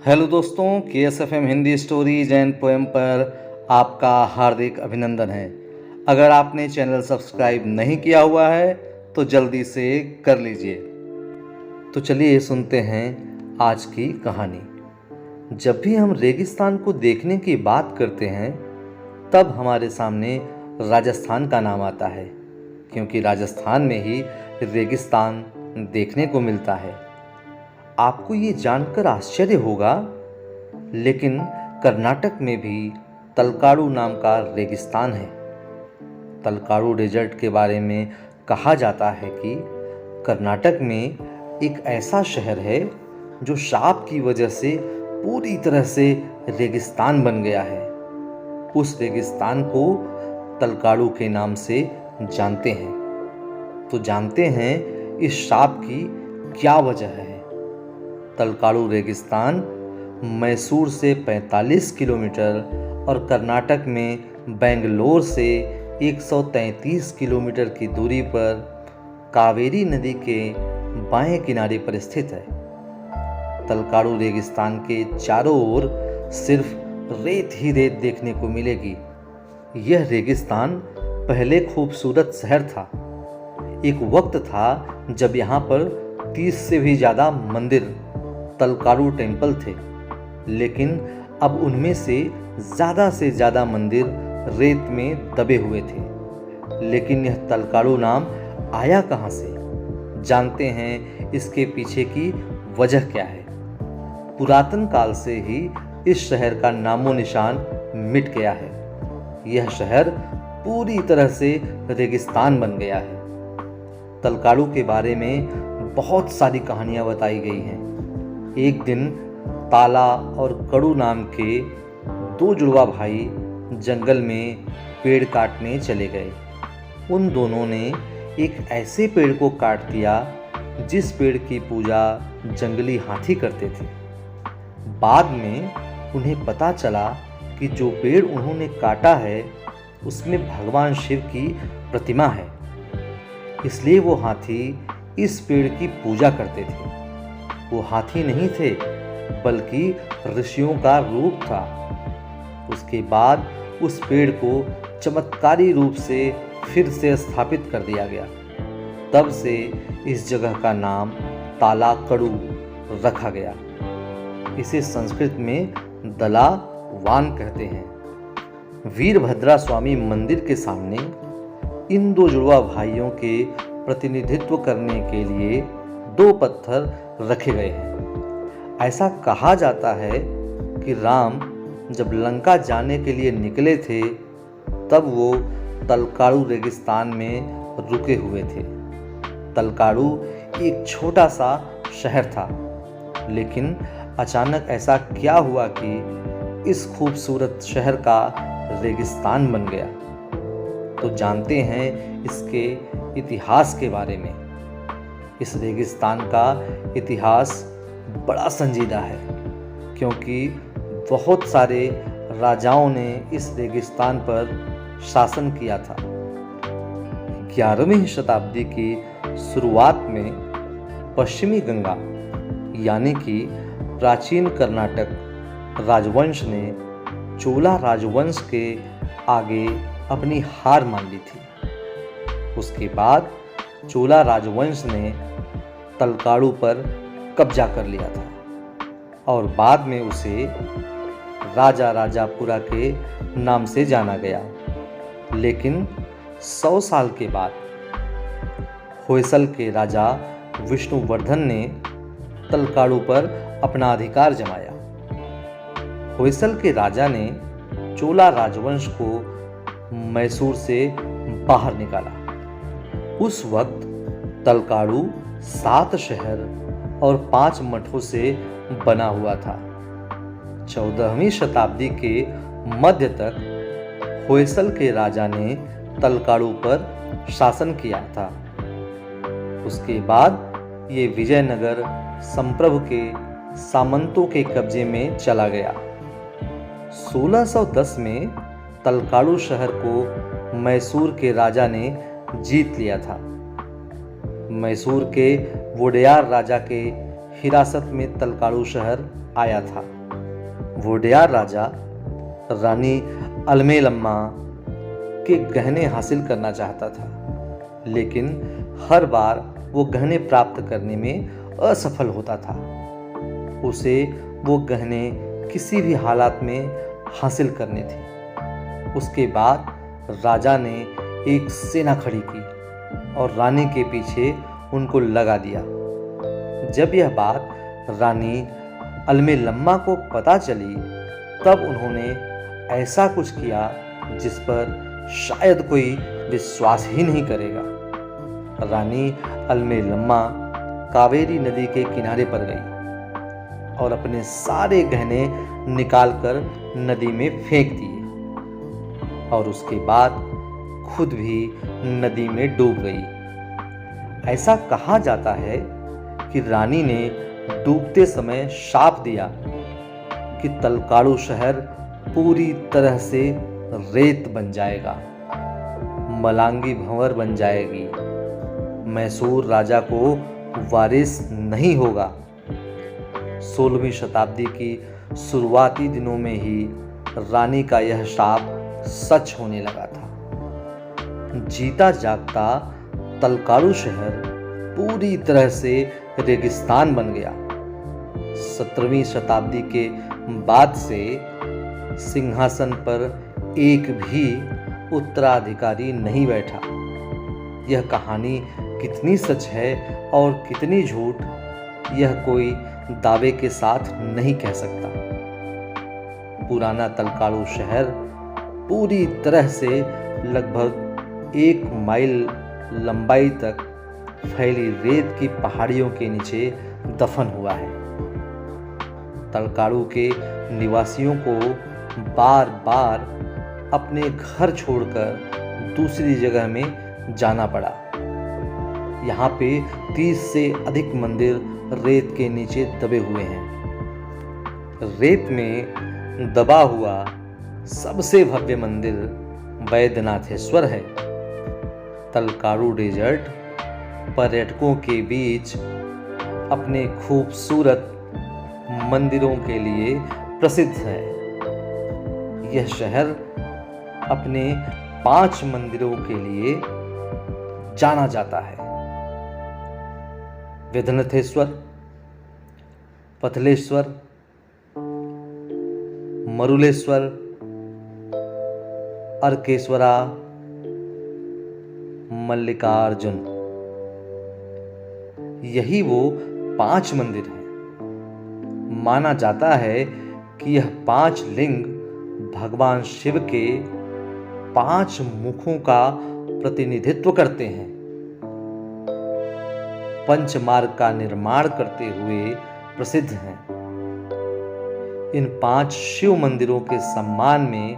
Hello दोस्तों, KSFM Hindi stories and poem पर आपका हार्दिक अभिनंदन है। अगर आपने चैनल सब्सक्राइब नहीं किया हुआ है तो जल्दी से कर लीजिए। तो चलिए सुनते हैं आज की कहानी। जब भी हम रेगिस्तान को देखने की बात करते हैं तब हमारे सामने राजस्थान का नाम आता है, क्योंकि राजस्थान में ही रेगिस्तान देखने को मिलता है। आपको ये जानकर आश्चर्य होगा, लेकिन कर्नाटक में भी तलकाडु नाम का रेगिस्तान है। तलकाडु डेजर्ट के बारे में कहा जाता है कि कर्नाटक में एक ऐसा शहर है जो शाप की वजह से पूरी तरह से रेगिस्तान बन गया है। उस रेगिस्तान को तलकाडु के नाम से जानते हैं। तो जानते हैं इस शाप की क्या वजह है। तलकाडु रेगिस्तान मैसूर से 45 किलोमीटर और कर्नाटक में बेंगलोर से 133 किलोमीटर की दूरी पर कावेरी नदी के बाएं किनारे पर स्थित है। तलकाडु रेगिस्तान के चारों ओर सिर्फ रेत ही रेत देखने को मिलेगी। यह रेगिस्तान पहले खूबसूरत शहर था। एक वक्त था जब यहाँ पर 30 से भी ज़्यादा मंदिर तलकाडु टेम्पल थे, लेकिन अब उनमें से ज़्यादा मंदिर रेत में दबे हुए थे। लेकिन यह तलकाडु नाम आया कहाँ से? जानते हैं इसके पीछे की वजह क्या है। पुरातन काल से ही इस शहर का नामो निशान मिट गया है। यह शहर पूरी तरह से रेगिस्तान बन गया है। तलकाडु के बारे में बहुत सारी कहानियाँ बताई गई हैं। एक दिन ताला और कड़ू नाम के दो जुड़वा भाई जंगल में पेड़ काटने चले गए। उन दोनों ने एक ऐसे पेड़ को काट दिया जिस पेड़ की पूजा जंगली हाथी करते थे। बाद में उन्हें पता चला कि जो पेड़ उन्होंने काटा है उसमें भगवान शिव की प्रतिमा है, इसलिए वो हाथी इस पेड़ की पूजा करते थे। वो हाथी नहीं थे, बल्कि ऋषियों का रूप था। उसके बाद उस पेड़ को चमत्कारी रूप से फिर से स्थापित कर दिया गया। तब से इस जगह का नाम ताला कड़ू रखा गया। इसे संस्कृत में दला वान कहते हैं। वीरभद्रा स्वामी मंदिर के सामने इन दो जुड़वा भाइयों के प्रतिनिधित्व करने के लिए 2 पत्थर रखे गए हैं। ऐसा कहा जाता है कि राम जब लंका जाने के लिए निकले थे तब वो तलकाडु रेगिस्तान में रुके हुए थे। तलकाडु एक छोटा सा शहर था, लेकिन अचानक ऐसा क्या हुआ कि इस खूबसूरत शहर का रेगिस्तान बन गया। तो जानते हैं इसके इतिहास के बारे में। इस रेगिस्तान का इतिहास बड़ा संजीदा है, क्योंकि बहुत सारे राजाओं ने इस रेगिस्तान पर शासन किया था। 11वीं शताब्दी की शुरुआत में पश्चिमी गंगा यानी कि प्राचीन कर्नाटक राजवंश ने चोला राजवंश के आगे अपनी हार मान ली थी। उसके बाद चोला राजवंश ने तलकाडु पर कब्जा कर लिया था और बाद में उसे राजा राजापुरा के नाम से जाना गया। लेकिन 100 साल के बाद होयसल के राजा विष्णुवर्धन ने तलकाडु पर अपना अधिकार जमाया। होयसल के राजा ने चोला राजवंश को मैसूर से बाहर निकाला। उस वक्त तलकाडु 7 शहर और 5 मठों से बना हुआ था। 14वीं शताब्दी के मध्य तक होयसल के राजा ने तलकाडु पर शासन किया था। उसके बाद ये विजयनगर संप्रभु के सामंतों के कब्जे में चला गया। 1610 में तलकाडु शहर को मैसूर के राजा ने जीत लिया था। मैसूर के वोडेयार राजा के हिरासत में तलकाडु शहर आया था। वोडेयार राजा रानी अलमेलम्मा के गहने हासिल करना चाहता था, लेकिन हर बार वो गहने प्राप्त करने में असफल होता था। उसे वो गहने किसी भी हालात में हासिल करने थे। उसके बाद राजा ने एक सेना खड़ी की और रानी के पीछे उनको लगा दिया। जब यह बात रानी अलमेलम्मा को पता चली, तब उन्होंने ऐसा कुछ किया जिस पर शायद कोई विश्वास ही नहीं करेगा। रानी अलमेलम्मा कावेरी नदी के किनारे पर गई और अपने सारे गहने निकालकर नदी में फेंक दिए और उसके बाद खुद भी नदी में डूब गई। ऐसा कहा जाता है कि रानी ने डूबते समय शाप दिया कि तलकाड़ू शहर पूरी तरह से रेत बन जाएगा, मलांगी भंवर बन जाएगी, मैसूर राजा को वारिस नहीं होगा। 16वीं शताब्दी की शुरुआती दिनों में ही रानी का यह शाप सच होने लगा था। जीता जागता तलकाड़ू शहर पूरी तरह से रेगिस्तान बन गया। 17वीं शताब्दी के बाद से सिंहासन पर एक भी उत्तराधिकारी नहीं बैठा। यह कहानी कितनी सच है और कितनी झूठ, यह कोई दावे के साथ नहीं कह सकता। पुराना तलकाड़ू शहर पूरी तरह से लगभग 1 माइल लंबाई तक फैली रेत की पहाड़ियों के नीचे दफन हुआ है। तलकाड़ू के निवासियों को बार बार अपने घर छोड़कर दूसरी जगह में जाना पड़ा। यहाँ पे 30 से अधिक मंदिर रेत के नीचे दबे हुए हैं। रेत में दबा हुआ सबसे भव्य मंदिर वैद्यनाथेश्वर है। तलकाड़ू डेजर्ट पर्यटकों के बीच अपने खूबसूरत मंदिरों के लिए प्रसिद्ध है। यह शहर अपने 5 मंदिरों के लिए जाना जाता है: वैद्यनाथेश्वर, पथलेश्वर, मरुलेश्वर, अर्केश्वरा, मल्लिकार्जुन। यही वो 5 मंदिर हैं। माना जाता है कि यह 5 लिंग भगवान शिव के 5 मुखों का प्रतिनिधित्व करते हैं। पंचमार्ग का निर्माण करते हुए प्रसिद्ध हैं। इन 5 शिव मंदिरों के सम्मान में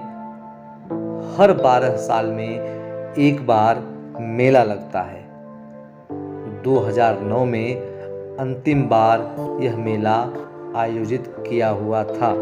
हर 12 साल में एक बार मेला लगता है। 2009 में अंतिम बार यह मेला आयोजित किया हुआ था।